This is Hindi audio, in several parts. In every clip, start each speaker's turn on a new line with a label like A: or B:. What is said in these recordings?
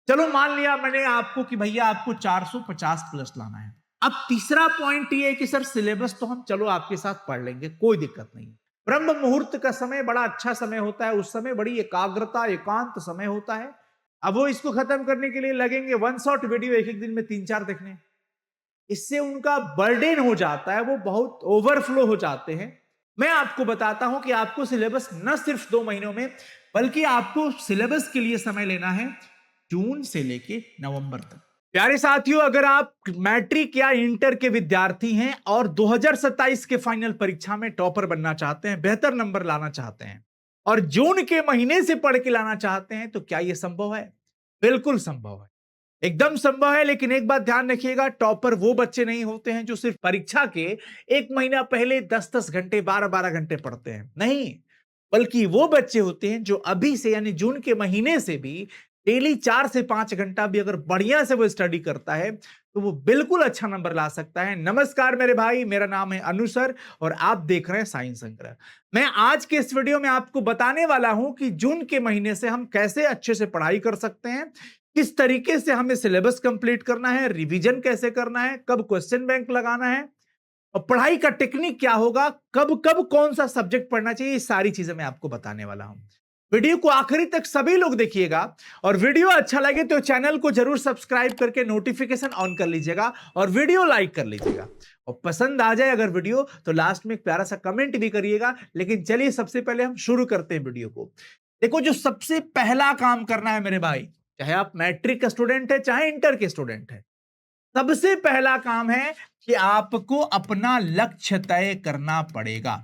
A: चलो मान लिया मैंने आपको कि भैया आपको 450 प्लस लाना है। अब तीसरा पॉइंट ये है कि सर सिलेबस तो हम चलो आपके साथ पढ़ लेंगे, कोई दिक्कत नहीं। ब्रह्म मुहूर्त का समय बड़ा अच्छा समय होता है, उस समय बड़ी एकाग्रता एकांत समय होता है। अब वो इसको खत्म करने के लिए लगेंगे वन शॉट वीडियो एक एक दिन में 3-4 देखने। इससे उनका बर्डन हो जाता है, वो बहुत ओवरफ्लो हो जाते हैं। मैं आपको बताता हूं कि आपको सिलेबस न सिर्फ 2 महीनों में, बल्कि आपको सिलेबस के लिए समय लेना है जून से लेके नवंबर तक। प्यारे साथियों, अगर आप मैट्रिक या इंटर के विद्यार्थी हैं और 2027 के फाइनल परीक्षा में टॉपर बनना चाहते हैं, बेहतर नंबर लाना चाहते हैं और जून के महीने से पढ़ के लाना चाहते हैं, तो क्या यह संभव है? बिल्कुल संभव है, एकदम संभव है। लेकिन एक बात ध्यान रखिएगा, टॉपर वो बच्चे नहीं होते हैं जो सिर्फ परीक्षा के 1 महीना पहले 10-10 घंटे 12-12 घंटे पढ़ते हैं, नहीं। बल्कि वो बच्चे होते हैं जो अभी से यानी जून के महीने से भी डेली 4 से 5 घंटा भी अगर बढ़िया से वो स्टडी करता है तो वो बिल्कुल अच्छा नंबर ला सकता है। नमस्कार मेरे भाई, मेरा नाम है अनु सर और आप देख रहे हैं साइंस संग्रह। मैं आज के इस वीडियो में आपको बताने वाला हूं कि जून के महीने से हम कैसे अच्छे से पढ़ाई कर सकते हैं, किस तरीके से हमें सिलेबस कंप्लीट करना है, रिवीजन कैसे करना है, कब क्वेश्चन बैंक लगाना है और पढ़ाई का टेक्निक क्या होगा, कब कब कौन सा सब्जेक्ट पढ़ना चाहिए, ये सारी चीजें मैं आपको बताने वाला हूं। वीडियो को आखिरी तक सभी लोग देखिएगा और वीडियो अच्छा लगे तो चैनल को जरूर सब्सक्राइब करके नोटिफिकेशन ऑन कर लीजिएगा और वीडियो लाइक कर लीजिएगा और पसंद आ जाए अगर वीडियो तो लास्ट में एक प्यारा सा कमेंट भी करिएगा। लेकिन चलिए सबसे पहले हम शुरू करते हैं वीडियो को। देखो, जो सबसे पहला काम करना है मेरे भाई, चाहे आप मैट्रिक का स्टूडेंट है चाहे इंटर के स्टूडेंट है, सबसे पहला काम है कि आपको अपना लक्ष्य तय करना पड़ेगा।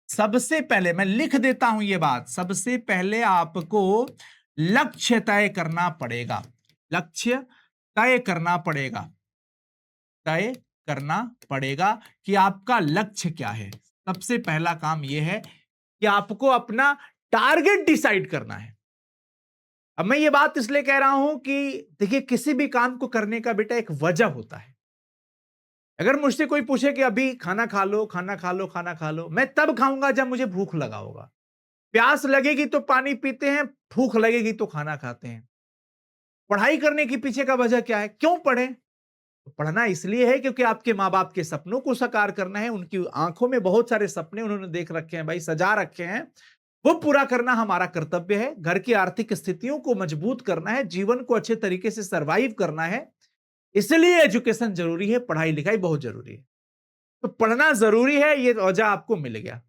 A: सबसे पहले मैं लिख देता हूं ये बात, सबसे पहले आपको लक्ष्य तय करना पड़ेगा। लक्ष्य तय करना पड़ेगा, तय करना पड़ेगा कि आपका लक्ष्य क्या है। सबसे पहला काम यह है कि आपको अपना टारगेट डिसाइड करना है। अब मैं ये बात इसलिए कह रहा हूं कि देखिए, किसी भी काम को करने का बेटा एक वजह होता है। अगर मुझसे कोई पूछे कि अभी खाना खा लो, खाना खा लो, खाना खा लो, मैं तब खाऊंगा जब मुझे भूख लगा होगा। प्यास लगेगी तो पानी पीते हैं, भूख लगेगी तो खाना खाते हैं। पढ़ाई करने के पीछे का वजह क्या है, क्यों पढ़ें? तो पढ़ना इसलिए है क्योंकि आपके माँ बाप के सपनों को साकार करना है। उनकी आंखों में बहुत सारे सपने उन्होंने देख रखे हैं भाई, सजा रखे हैं, वो पूरा करना हमारा कर्तव्य है। घर की आर्थिक स्थितियों को मजबूत करना है, जीवन को अच्छे तरीके से सरवाइव करना है, इसलिए एजुकेशन जरूरी है, पढ़ाई लिखाई बहुत जरूरी है। तो पढ़ना जरूरी है, ये वजह आपको मिल गया।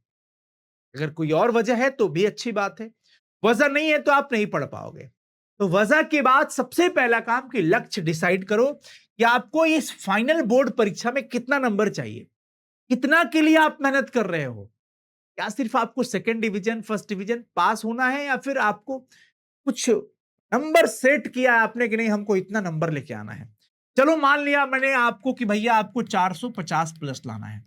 A: अगर कोई और वजह है तो भी अच्छी बात है, वजह नहीं है तो आप नहीं पढ़ पाओगे। तो वजह के बाद सबसे पहला काम कि लक्ष्य डिसाइड करो कि आपको इस फाइनल बोर्ड परीक्षा में कितना नंबर चाहिए, कितना के लिए आप मेहनत कर रहे हो। क्या सिर्फ आपको second division first division pass होना है या फिर आपको कुछ नंबर सेट किया है आपने कि नहीं हमको इतना नंबर लेके आना है। चलो मान लिया मैंने आपको कि भैया आपको 450 प्लस लाना है,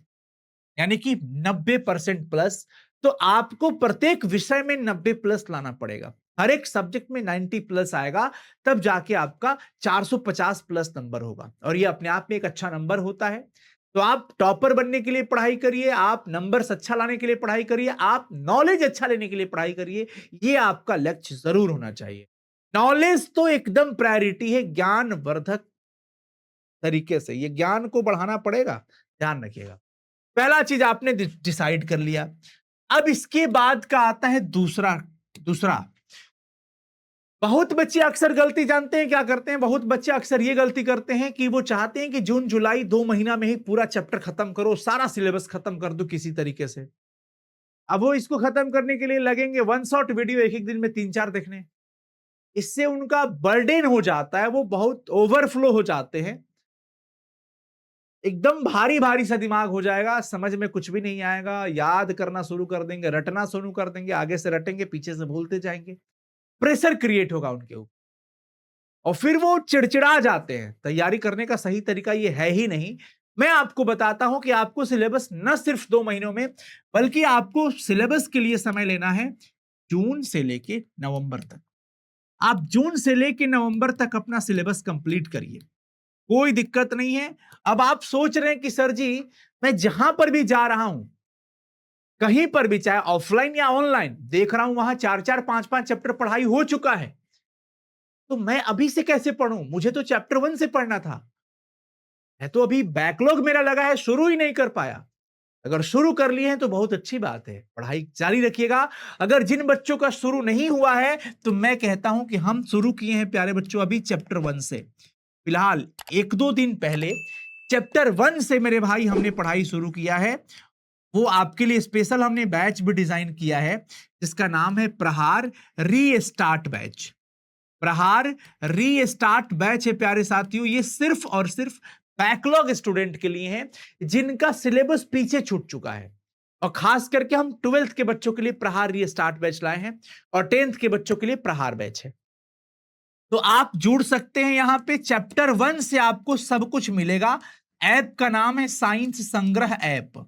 A: यानी कि 90% प्लस। तो आपको प्रत्येक विषय में 90 प्लस लाना पड़ेगा, हर एक सब्जेक्ट में 90 प्लस आएगा, तब जाके आपका 450 प्लस नंबर होगा और ये अपने आप में एक अच्छा नंबर होता है। तो आप टॉपर बनने के लिए पढ़ाई करिए, आप नंबर्स अच्छा लाने के लिए पढ़ाई करिए, आप नॉलेज अच्छा लेने के लिए पढ़ाई करिए, ये आपका लक्ष्य जरूर होना चाहिए। नॉलेज तो एकदम प्रायोरिटी है, ज्ञानवर्धक तरीके से ये ज्ञान को बढ़ाना पड़ेगा, ध्यान रखिएगा। पहला चीज आपने डिसाइड कर लिया। अब इसके बाद का आता है दूसरा दूसरा बहुत बच्चे अक्सर गलती जानते हैं क्या करते हैं, बहुत बच्चे अक्सर ये गलती करते हैं कि वो चाहते हैं कि जून जुलाई 2 महीना में ही पूरा चैप्टर खत्म करो, सारा सिलेबस खत्म कर दो किसी तरीके से। अब वो इसको खत्म करने के लिए लगेंगे वन शॉट वीडियो एक एक दिन में 3-4 देखने। इससे उनका बर्डन हो जाता है, वो बहुत ओवरफ्लो हो जाते हैं, एकदम भारी भारी सा दिमाग हो जाएगा, समझ में कुछ भी नहीं आएगा, याद करना शुरू कर देंगे, रटना शुरू कर देंगे, आगे से रटेंगे पीछे से भूलते जाएंगे। प्रेशर क्रिएट होगा उनके ऊपर और फिर वो चिड़चिड़ा जाते हैं। तैयारी करने का सही तरीका ये है ही नहीं। मैं आपको बताता हूं कि आपको सिलेबस न सिर्फ 2 महीनों में, बल्कि आपको सिलेबस के लिए समय लेना है जून से लेके नवंबर तक। आप जून से लेके नवंबर तक अपना सिलेबस कंप्लीट करिए, कोई दिक्कत नहीं है। अब आप सोच रहे हैं कि सर जी, मैं जहां पर भी जा रहा हूं, कहीं पर भी चाहे ऑफलाइन या ऑनलाइन देख रहा हूं, वहां 4-4 5-5 चैप्टर पढ़ाई हो चुका है, तो मैं अभी से कैसे पढ़ूं? मुझे तो चैप्टर 1 से पढ़ना था। मैं तो अभी बैकलॉग मेरा लगा है, शुरू ही नहीं कर पाया। अगर शुरू कर लिए हैं तो बहुत अच्छी बात है, पढ़ाई जारी रखिएगा। अगर जिन बच्चों का शुरू नहीं हुआ है, तो मैं कहता हूं कि हम शुरू किए हैं प्यारे बच्चों अभी चैप्टर 1 से। फिलहाल 1-2 दिन पहले चैप्टर 1 से मेरे भाई हमने पढ़ाई शुरू किया है। वो आपके लिए स्पेशल हमने बैच भी डिजाइन किया है, जिसका नाम है प्रहार रीस्टार्ट बैच। प्रहार रीस्टार्ट बैच है प्यारे साथियों, ये सिर्फ और सिर्फ बैकलॉग स्टूडेंट के लिए है, जिनका सिलेबस पीछे छूट चुका है। और खास करके हम 12th के बच्चों के लिए प्रहार रीस्टार्ट बैच लाए हैं, और 10th के बच्चों के लिए प्रहार बैच है। तो आप जुड़ सकते हैं यहां पे। चैप्टर 1 से आपको सब कुछ मिलेगा। ऐप का नाम है साइंस संग्रह ऐप।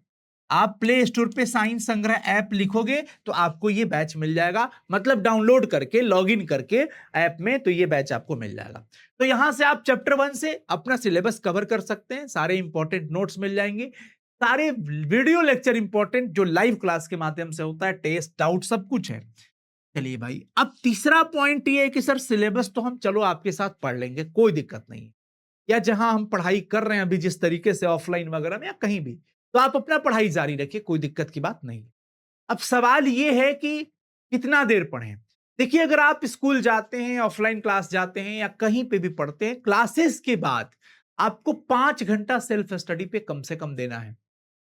A: आप प्ले स्टोर पे साइंस संग्रह ऐप लिखोगे तो आपको ये बैच मिल जाएगा, मतलब डाउनलोड करके लॉगिन करके ऐप में, तो ये बैच आपको मिल जाएगा। तो यहां से आप चैप्टर 1 से अपना सिलेबस कवर कर सकते हैं, सारे इंपॉर्टेंट नोट्स मिल जाएंगे, सारे वीडियो लेक्चर इंपॉर्टेंट जो लाइव क्लास के माध्यम से होता है, टेस्ट डाउट सब कुछ है। चलिए भाई, अब तीसरा पॉइंट ये है कि सर सिलेबस तो हम चलो आपके साथ पढ़ लेंगे, कोई दिक्कत नहीं, या जहां हम पढ़ाई कर रहे हैं अभी जिस तरीके से ऑफलाइन वगैरह में या कहीं भी, तो आप अपना पढ़ाई जारी रखिए, कोई दिक्कत की बात नहीं। अब सवाल ये है कि कितना देर पढ़ें। देखिए, अगर आप स्कूल जाते हैं, ऑफलाइन क्लास जाते हैं या कहीं पे भी पढ़ते हैं, क्लासेस के बाद आपको 5 घंटा सेल्फ स्टडी पे कम से कम देना है।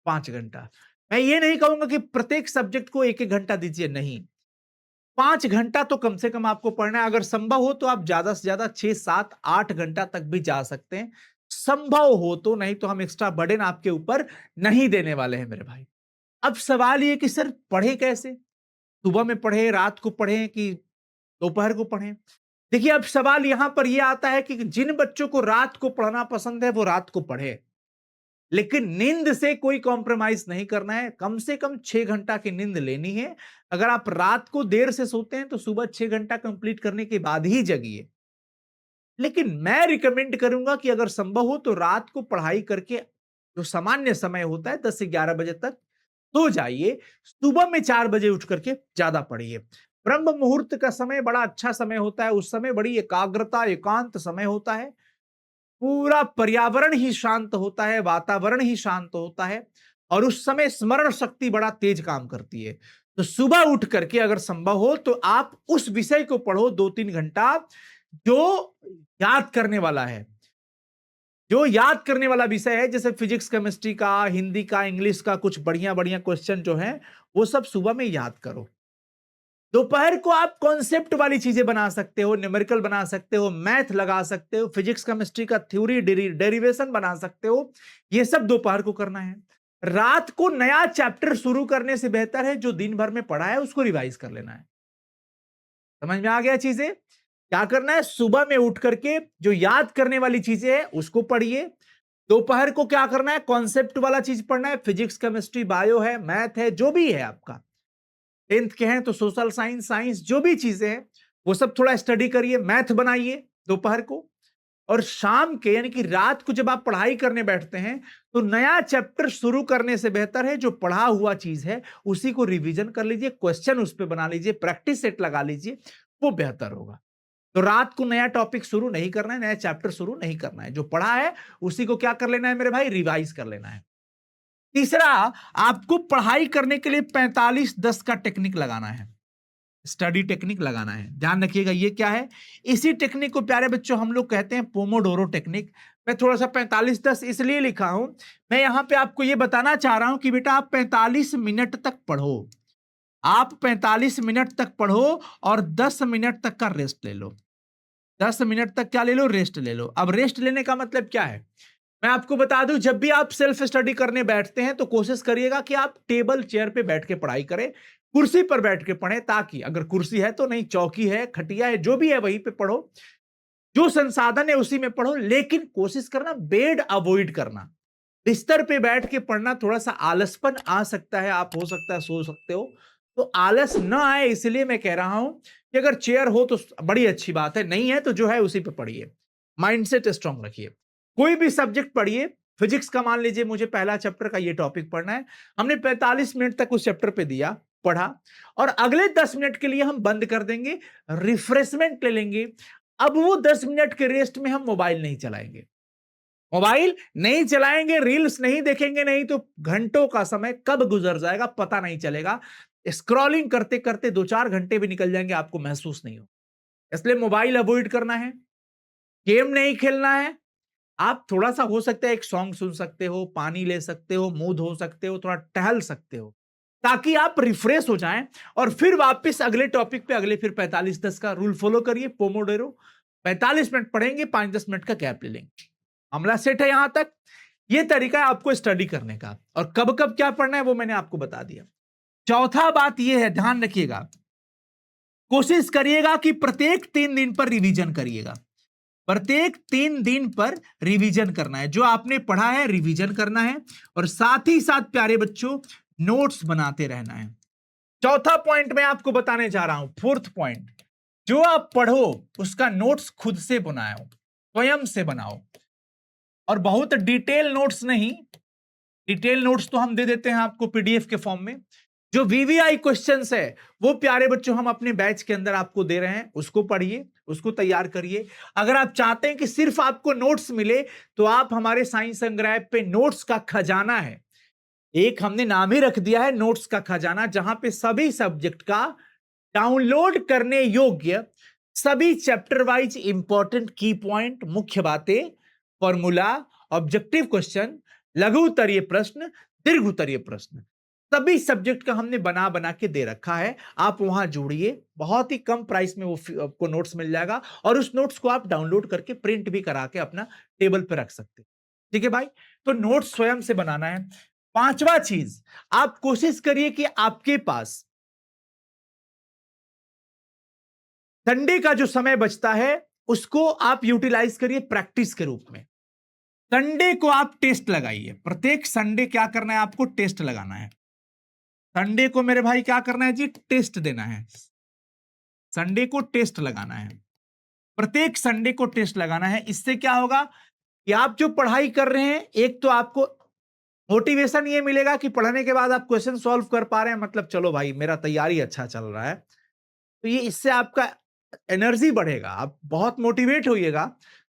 A: 5 घंटा। मैं ये नहीं कहूंगा कि प्रत्येक सब्जेक्ट को 1-1 घंटा दीजिए, नहीं। 5 घंटा तो कम से कम आपको पढ़ना है। अगर संभव हो तो आप ज्यादा से ज्यादा 6, 7, 8 घंटा तक भी जा सकते हैं, संभव हो तो, नहीं तो हम एक्स्ट्रा बर्डन आपके ऊपर नहीं देने वाले हैं मेरे भाई। अब सवाल ये कि सर पढ़े कैसे? सुबह में पढ़े, रात को पढ़े कि दोपहर को पढ़े? देखिए, अब सवाल यहां पर यह आता है कि जिन बच्चों को रात को पढ़ना पसंद है वो रात को पढ़े, लेकिन नींद से कोई कॉम्प्रोमाइज नहीं करना है। कम से कम 6 घंटा की नींद लेनी है। अगर आप रात को देर से सोते हैं तो सुबह 6 घंटा कंप्लीट करने के बाद ही जगिए। लेकिन मैं रिकमेंड करूंगा कि अगर संभव हो तो रात को पढ़ाई करके जो सामान्य समय होता है 10 से 11 बजे तक सो जाइए, सुबह में 4 बजे उठ करके ज्यादा पढ़िए। ब्रह्म मुहूर्त का समय बड़ा अच्छा समय होता है, उस समय बड़ी एकाग्रता एकांत समय होता है, पूरा पर्यावरण ही शांत होता है, वातावरण ही शांत होता है, और उस समय स्मरण शक्ति बड़ा तेज काम करती है। तो सुबह उठ करके अगर संभव हो तो आप उस विषय को पढ़ो 2-3 घंटा, जो याद करने वाला है, जो याद करने वाला विषय है, जैसे फिजिक्स केमिस्ट्री का, हिंदी का, इंग्लिश का, कुछ बढ़िया बढ़िया क्वेश्चन जो है वो सब सुबह में याद करो। दोपहर को आप कॉन्सेप्ट वाली चीजें बना सकते हो, न्यूमेरिकल बना सकते हो, मैथ लगा सकते हो, फिजिक्स केमिस्ट्री का थ्योरी डेरिवेशन बना सकते हो। ये सब दोपहर को करना है। रात को नया चैप्टर शुरू करने से बेहतर है जो दिन भर में पढ़ा है उसको रिवाइज कर लेना है। समझ में आ गया चीजें? क्या करना है, सुबह में उठ करके जो याद करने वाली चीजें है उसको पढ़िए। दोपहर को क्या करना है, कॉन्सेप्ट वाला चीज पढ़ना है, फिजिक्स केमिस्ट्री बायो है, मैथ है, जो भी है आपका। 10th के हैं तो सोशल साइंस, साइंस जो भी चीजें हैं वो सब थोड़ा स्टडी करिए, मैथ बनाइए दोपहर को। और शाम के यानी कि रात को जब आप पढ़ाई करने बैठते हैं तो नया चैप्टर शुरू करने से बेहतर है जो पढ़ा हुआ चीज है उसी को रिवीजन कर लीजिए, क्वेश्चन उस पर बना लीजिए, प्रैक्टिस सेट लगा लीजिए, वो बेहतर होगा। तो रात को नया टॉपिक शुरू नहीं करना है, नया चैप्टर शुरू नहीं करना है, जो पढ़ा है उसी को क्या कर लेना है मेरे भाई, रिवाइज कर लेना है। तीसरा, आपको पढ़ाई करने के लिए 45-10 का टेक्निक लगाना है, स्टडी टेक्निक लगाना है। ध्यान रखिएगा ये क्या है, इसी टेक्निक को प्यारे बच्चों हम लोग कहते हैं पोमोडोरो टेक्निक। मैं थोड़ा सा 45-10 इसलिए लिखा हूं, मैं यहां पे आपको ये बताना चाह रहा हूं कि बेटा आप 45 मिनट तक पढ़ो, आप 45 मिनट तक पढ़ो और 10 मिनट तक का रेस्ट ले लो। 10 मिनट तक क्या ले लो, रेस्ट ले लो। अब रेस्ट लेने का मतलब क्या है, मैं आपको बता दूं, जब भी आप सेल्फ स्टडी करने बैठते हैं तो कोशिश करिएगा कि आप टेबल चेयर पे बैठ के पढ़ाई करें, कुर्सी पर बैठ के पढ़ें, ताकि अगर कुर्सी है तो नहीं, चौकी है, खटिया है, जो भी है वहीं पे पढ़ो, जो संसाधन है उसी में पढ़ो, लेकिन कोशिश करना बेड अवॉइड करना। बिस्तर पे बैठ के पढ़ना थोड़ा सा आलसपन आ सकता है, आप हो सकता है सो सकते हो, तो आलस ना आए इसलिए मैं कह रहा हूं कि अगर चेयर हो तो बड़ी अच्छी बात है, नहीं है तो जो है उसी पे पढ़िए, माइंडसेट स्ट्रांग रखिए। कोई भी सब्जेक्ट पढ़िए, फिजिक्स का मान लीजिए मुझे पहला चैप्टर का ये टॉपिक पढ़ना है, हमने 45 मिनट तक उस चैप्टर पे दिया, पढ़ा, और अगले 10 मिनट के लिए हम बंद कर देंगे, रिफ्रेशमेंट ले लेंगे, अब वो 10 मिनट के रेस्ट में हम मोबाइल नहीं चलाएंगे, मोबाइल नहीं चलाएंगे, रील्स नहीं देखेंगे, नहीं तो घंटों का समय कब गुजर जाएगा पता नहीं चलेगा। स्क्रॉलिंग करते करते 2-4 घंटे भी निकल जाएंगे, आपको महसूस नहीं हो। इसलिए मोबाइल अवॉइड करना है, गेम नहीं खेलना है। आप थोड़ा सा हो सकता है एक सॉन्ग सुन सकते हो, पानी ले सकते हो, मुंह धो सकते हो, थोड़ा टहल सकते हो, ताकि आप रिफ्रेश हो जाएं और फिर वापस अगले टॉपिक पे अगले फिर 45-10 का रूल फॉलो करिए, पोमोडोरो। 45 मिनट पढ़ेंगे, 5-10 मिनट का गैप ले लेंगे। मामला सेट है यहां तक। ये तरीका है आपको स्टडी करने का, और कब कब क्या पढ़ना है वो मैंने आपको बता दिया। चौथा बात यह है, ध्यान रखिएगा, कोशिश करिएगा कि प्रत्येक 3 दिन पर रिवीजन करिएगा। प्रत्येक 3 दिन पर रिवीजन करना है, जो आपने पढ़ा है रिवीजन करना है, और साथ ही साथ प्यारे बच्चों नोट्स बनाते रहना है। चौथा पॉइंट मैं आपको बताने जा रहा हूं, फोर्थ पॉइंट, जो आप पढ़ो उसका नोट्स खुद से बनाओ, स्वयं से बनाओ, और बहुत डिटेल नोट्स नहीं। डिटेल नोट्स तो हम दे देते हैं आपको पीडीएफ के फॉर्म में। जो वीवीआई क्वेश्चंस है वो प्यारे बच्चों हम अपने बैच के अंदर आपको दे रहे हैं, उसको पढ़िए, उसको तैयार करिए। अगर आप चाहते हैं कि सिर्फ आपको नोट्स मिले, तो आप हमारे साइंस संग्रह पे नोट्स का खजाना है, एक हमने नाम ही रख दिया है नोट्स का खजाना, जहां पे सभी सब्जेक्ट का डाउनलोड करने योग्य सभी चैप्टर वाइज इंपॉर्टेंट की पॉइंट, मुख्य बातें, फॉर्मूला, ऑब्जेक्टिव क्वेश्चन, लघु उत्तरीय प्रश्न, दीर्घ उत्तरीय प्रश्न, सभी सब्जेक्ट का हमने बना बना के दे रखा है। आप वहां जोड़िए, बहुत ही कम प्राइस में वो आपको नोट्स मिल जाएगा, और उस नोट्स को आप डाउनलोड करके प्रिंट भी करा के अपना टेबल पे रख सकते हैं। ठीक है भाई, तो नोट्स स्वयं से बनाना है। पांचवा चीज, आप कोशिश करिए कि आपके पास संडे का जो समय बचता है उसको आप यूटिलाइज करिए प्रैक्टिस के रूप में। संडे को आप टेस्ट लगाइए, प्रत्येक संडे क्या करना है आपको, टेस्ट लगाना है। संडे को मेरे भाई क्या करना है जी, टेस्ट देना है। संडे को टेस्ट लगाना है, प्रत्येक संडे को टेस्ट लगाना है। इससे क्या होगा कि आप जो पढ़ाई कर रहे हैं, एक तो आपको मोटिवेशन ये मिलेगा कि पढ़ने के बाद आप क्वेश्चन सॉल्व कर पा रहे हैं, मतलब चलो भाई मेरा तैयारी अच्छा चल रहा है। तो ये इससे आपका एनर्जी बढ़ेगा, आप बहुत मोटिवेट होइएगा,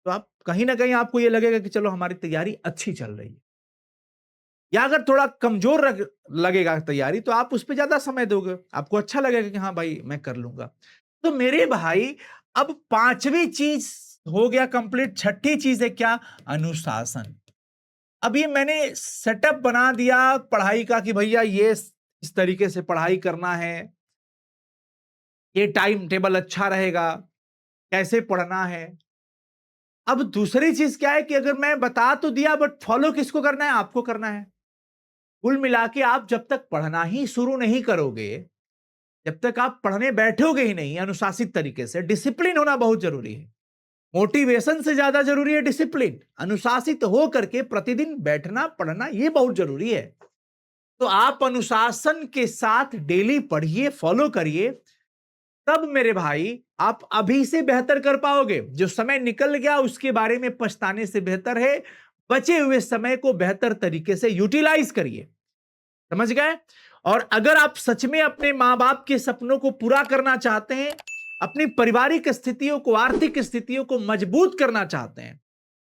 A: तो आप कहीं ना कहीं आपको ये लगेगा कि चलो हमारी तैयारी अच्छी चल रही है। या अगर थोड़ा कमजोर लगेगा तैयारी, तो आप उस पर ज्यादा समय दोगे, आपको अच्छा लगेगा कि हाँ भाई मैं कर लूंगा। तो मेरे भाई, अब पांचवी चीज हो गया कंप्लीट, छठी चीज है क्या, अनुशासन। अब ये मैंने सेटअप बना दिया पढ़ाई का कि भैया ये इस तरीके से पढ़ाई करना है, ये टाइम टेबल अच्छा रहेगा, कैसे पढ़ना है। अब दूसरी चीज क्या है कि अगर मैं बता तो दिया, बट फॉलो किसको करना है, आपको करना है। कुल मिला के आप जब तक पढ़ना ही शुरू नहीं करोगे, जब तक आप पढ़ने बैठोगे ही नहीं अनुशासित तरीके से, डिसिप्लिन होना बहुत जरूरी है। मोटिवेशन से ज्यादा जरूरी है डिसिप्लिन। अनुशासित हो करके प्रतिदिन बैठना पढ़ना ये बहुत जरूरी है। तो आप अनुशासन के साथ डेली पढ़िए, फॉलो करिए, तब मेरे भाई आप अभी से बेहतर कर पाओगे। जो समय निकल गया उसके बारे में पछताने से बेहतर है बचे हुए समय को बेहतर तरीके से यूटिलाइज करिए। समझ गए? और अगर आप सच में अपने मां बाप के सपनों को पूरा करना चाहते हैं, अपनी पारिवारिक स्थितियों को, आर्थिक स्थितियों को मजबूत करना चाहते हैं,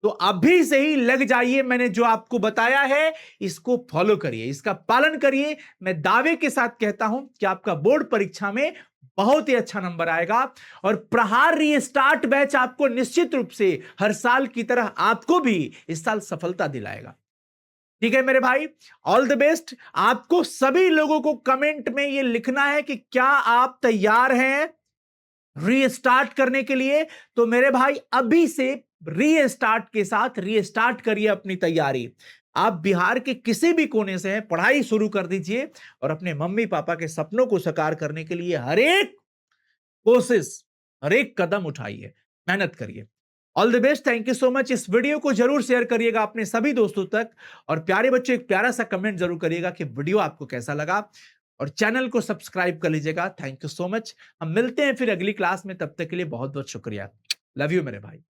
A: तो अभी से ही लग जाइए। मैंने जो आपको बताया है इसको फॉलो करिए, इसका पालन करिए। मैं दावे के साथ कहता हूं कि आपका बोर्ड परीक्षा में बहुत ही अच्छा नंबर आएगा, और प्रहार रीस्टार्ट बैच आपको निश्चित रूप से हर साल की तरह आपको भी इस साल सफलता दिलाएगा। ठीक है मेरे भाई, ऑल द बेस्ट। आपको सभी लोगों को कमेंट में यह लिखना है कि क्या आप तैयार हैं रीस्टार्ट करने के लिए। तो मेरे भाई अभी से रीस्टार्ट के साथ रीस्टार्ट करिए अपनी तैयारी। आप बिहार के किसी भी कोने से हैं, पढ़ाई शुरू कर दीजिए, और अपने मम्मी पापा के सपनों को साकार करने के लिए हर एक कोशिश, हर एक कदम उठाइए, मेहनत करिए। All the best, thank you so much. इस वीडियो को जरूर शेयर करिएगा अपने सभी दोस्तों तक, और प्यारे बच्चों एक प्यारा सा कमेंट जरूर करिएगा कि वीडियो आपको कैसा लगा, और चैनल को सब्सक्राइब कर लीजिएगा। Thank you so much. हम मिलते हैं फिर अगली क्लास में, तब तक के लिए बहुत बहुत शुक्रिया। लव यू मेरे भाई।